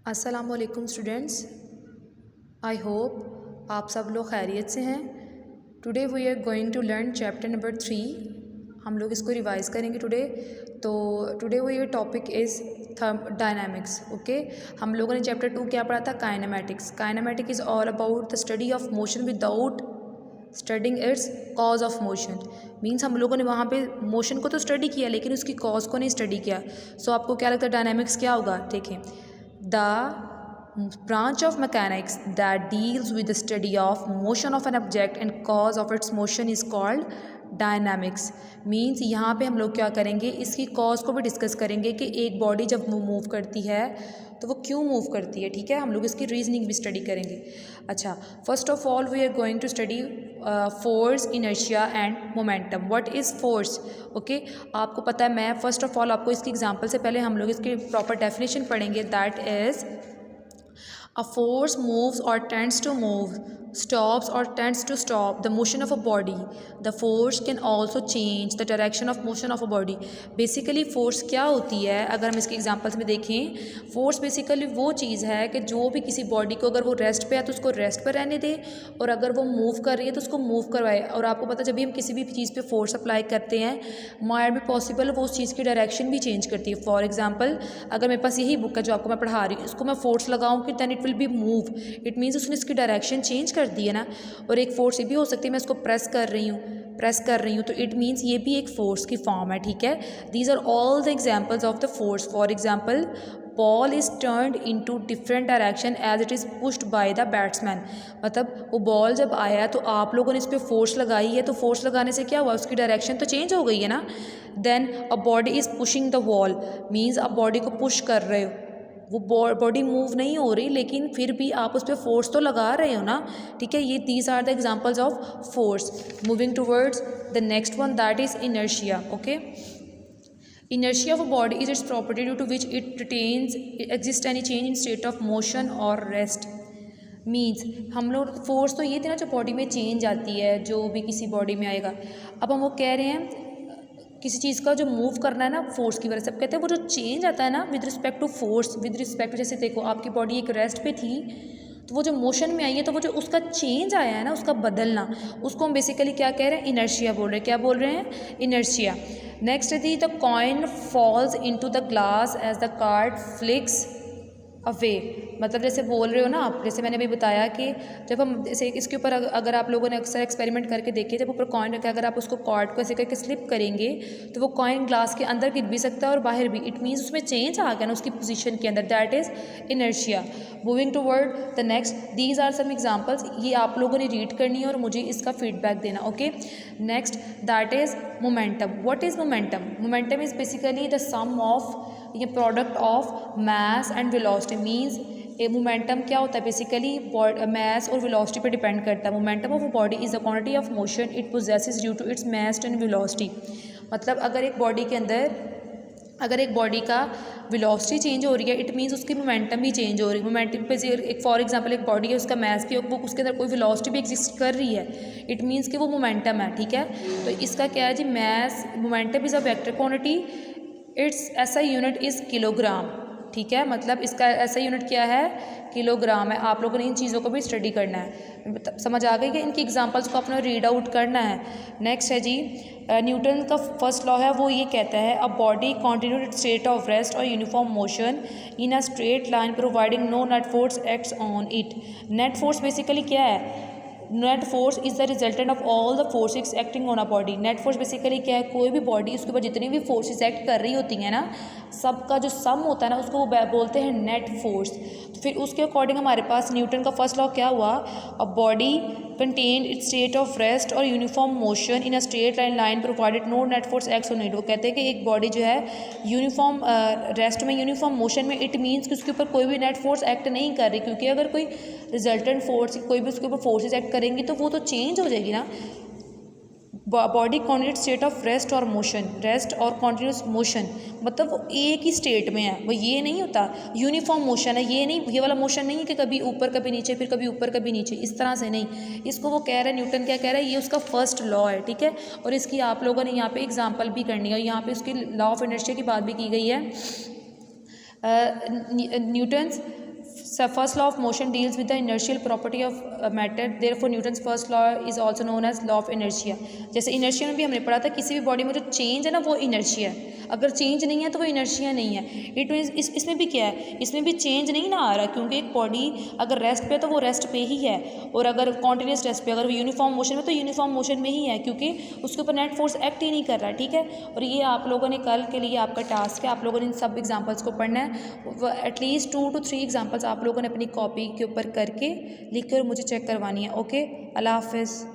अस्सलामुअलैकुम students, I hope आप सब लोग खैरियत से हैं। Today we are going to learn chapter number 3। हम लोग इसको रिवाइज़ करेंगे टुडे। तो today we your topic is dynamics. Okay, हम लोगों ने चैप्टर 2 क्या पढ़ा था? Kinematics. Kinematic is all about the study of motion without studying its cause of motion. Means हम लोगों ने वहाँ पे मोशन को तो स्टडी किया लेकिन उसकी कॉज को नहीं स्टडी किया। सो आपको क्या लगता है डायनामिक्स क्या होगा? देखें, the branch of mechanics that deals with the study of motion of an object and cause of its motion is called dynamics. Means यहाँ पे हम लोग क्या करेंगे, इसकी कॉज को भी डिस्कस करेंगे कि एक बॉडी जब मूव करती है तो वो क्यों मूव करती है। ठीक है, हम लोग इसकी रीजनिंग भी स्टडी करेंगे। अच्छा, first of all we are going to study force, inertia and momentum. What is force? Okay, आपको पता है, मैं फर्स्ट ऑफ ऑल आपको इसकी एग्जांपल से पहले हम लोग इसकी प्रॉपर डेफिनेशन पढ़ेंगे। That is a force moves or tends to move, stops or tends to stop the motion of a body. The force can also change the direction of motion of a body. Basically force क्या होती है, अगर हम इसके examples में देखें, force basically वो चीज़ है कि जो भी किसी बॉडी को अगर वो रेस्ट पे है तो उसको रेस्ट पर रहने दे, और अगर वो मूव कर रही है तो उसको मूव करवाए। और आपको पता है जब भी हम किसी भी चीज़ पे फोर्स अप्लाई करते हैं, माइंड में पॉसिबल वो उस चीज़ की डायरेक्शन भी चेंज करती है। फॉर एग्जाम्पल, अगर मेरे पास यही बुक है जो आपको मैं पढ़ा रही हूँ, इसको मैं फोर्स लगाऊँ कि then it will be move, it means उसने इसकी डायरेक्शन चेंज कर दी है ना। और एक फोर्स ये भी हो सकती है, मैं इसको प्रेस कर रही हूँ तो इट मीन्स ये भी एक फोर्स की फॉर्म है। ठीक है, these are all the examples of the force. For example, ball is turned into different direction as it is pushed by the batsman. मतलब वो बॉल जब आया तो आप लोगों ने इस पर फोर्स लगाई है, तो फोर्स लगाने से क्या हुआ, उसकी डायरेक्शन तो चेंज हो गई है ना। Then a body is pushing the wall, means आप बॉडी को पुश कर रहे हो, वो बॉडी मूव नहीं हो रही लेकिन फिर भी आप उस पर फोर्स तो लगा रहे हो ना। ठीक है, ये these are the examples of force. Moving towards the next one, that is inertia. Okay, inertia of a body is its property due to which it retains exist any change in state of motion or rest. Means हम लोग force तो ये थे ना जो body में change आती है, जो भी किसी बॉडी में आएगा। अब हम वो कह रहे हैं किसी चीज़ का जो मूव करना है ना फोर्स की वजह से, अब कहते हैं वो जो चेंज आता है ना with respect to force, with respect, जैसे देखो आपकी बॉडी एक रेस्ट पे थी तो वो जो मोशन में आई है तो वो जो उसका चेंज आया है ना, उसका बदलना, उसको हम बेसिकली क्या कह रहे हैं, इनर्शिया बोल रहे हैं। क्या बोल रहे हैं? Inertia. Next the the coin falls into the glass as the card flicks away. मतलब जैसे बोल रहे हो ना आप, जैसे मैंने अभी बताया कि जब हम जैसे इसके ऊपर अगर आप लोगों ने अक्सर एक्सपेरिमेंट करके देखे, जब ऊपर कॉइन रखे अगर आप उसको कॉर्ड को ऐसे करके स्लिप करेंगे तो वो कॉइन ग्लास के अंदर गिर भी सकता है और बाहर भी। इट मीन्स उसमें चेंज आ गया ना उसकी पोजीशन के अंदर, that is inertia. Moving toward the next, these are some examples. ये आप लोगों ने रीड करनी है और मुझे इसका फीडबैक देना। Okay, next that is momentum. What is momentum? Momentum is basically the sum of, ये product of mass and velocity. Means a momentum क्या होता है, बेसिकली मास और वेलोसिटी पे डिपेंड करता है। Momentum of a body is the quantity of motion it possesses due to its mass and velocity. मतलब अगर एक बॉडी के अंदर, अगर एक बॉडी का वेलोसिटी चेंज हो रही है, इट मीन्स उसकी मोमेंटम भी चेंज हो रही है। मोमेंटम पे एक फॉर एग्जांपल एक बॉडी है, उसका मास भी, वो उसके अंदर कोई वेलोसिटी भी एग्जिस्ट कर रही है, इट मीन्स कि वो मोमेंटम है। ठीक है, तो इसका क्या है जी, mass, momentum is a vector quantity, it's SI unit is kilogram. ठीक है, मतलब इसका ऐसा यूनिट क्या है, किलोग्राम है। आप लोगों ने इन चीज़ों को भी स्टडी करना है। समझ आ गई कि इनकी एग्जांपल्स को अपना रीड आउट करना है। नेक्स्ट है जी, न्यूटन का फर्स्ट लॉ है, वो ये कहता है a body continue its state of rest और uniform motion in a straight line providing no net force acts on it. Net force basically क्या है? Net force is the resultant of all the forces acting on a body. Net force basically क्या है, कोई भी body उसके ऊपर जितनी भी फोर्सेस एक्ट कर रही होती हैं ना, सबका जो सम होता है ना उसको वो बोलते हैं नेट फोर्स। तो फिर उसके अकॉर्डिंग हमारे पास न्यूटन का फर्स्ट लॉ क्या हुआ, a body contain its state of rest और uniform motion in a straight line provided no net force acts on it. वो कहते हैं कि एक बॉडी जो है यूनिफॉर्म रेस्ट में, यूनिफॉर्म मोशन में, इट मीन्स कि उसके ऊपर कोई भी नेट फोर्स एक्ट नहीं कर रही, क्योंकि अगर कोई रिजल्टेंट फोर्स कोई भी उसके ऊपर फोर्सेस एक्ट करेंगी तो वो तो चेंज हो जाएगी ना। Body continuous state of rest और मोशन, रेस्ट और कॉन्टिन्यूस मोशन, मतलब वो एक ही स्टेट में है, वो ये नहीं होता यूनिफॉर्म मोशन है, ये नहीं, ये वाला मोशन नहीं है कि कभी ऊपर कभी नीचे, फिर कभी ऊपर कभी नीचे, इस तरह से नहीं। इसको वो कह रहा है, न्यूटन क्या कह रहा है, ये उसका फर्स्ट लॉ है। ठीक है, और इसकी आप लोगों ने यहाँ पे एग्जाम्पल भी करनी है, और यहाँ पे उसकी लॉ ऑफ इनर्शिया की बात भी की गई है। Newton's first law of motion deals with the inertial property of matter, therefore Newton's first law is also known as law of inertia. जैसे इनर्शिया में भी हमने पढ़ा था किसी भी बॉडी में जो चेंज है ना वो इनर्शिया है, अगर चेंज नहीं है तो वो इनर्शिया नहीं है। इट मीन्स इसमें भी क्या है, इसमें भी चेंज नहीं ना आ रहा, क्योंकि एक बॉडी अगर रेस्ट पे है तो वो रेस्ट पे ही है, और अगर कॉन्टिन्यूस रेस्ट पे, अगर वो यूनिफॉर्म मोशन में तो यूनिफॉर्म मोशन में ही है, क्योंकि उसके ऊपर नेट फोर्स एक्ट ही नहीं कर रहा। ठीक है, और ये आप लोगों ने कल के लिए आपका टास्क है, आप लोगों ने इन सब एग्जाम्पल्स को पढ़ना है, एटलीस्ट 2 to 3 एग्जाम्पल्स आप लोगों ने अपनी कॉपी के ऊपर करके लिख कर मुझे चेक करवानी है। ओके, अल्लाह हाफिज़।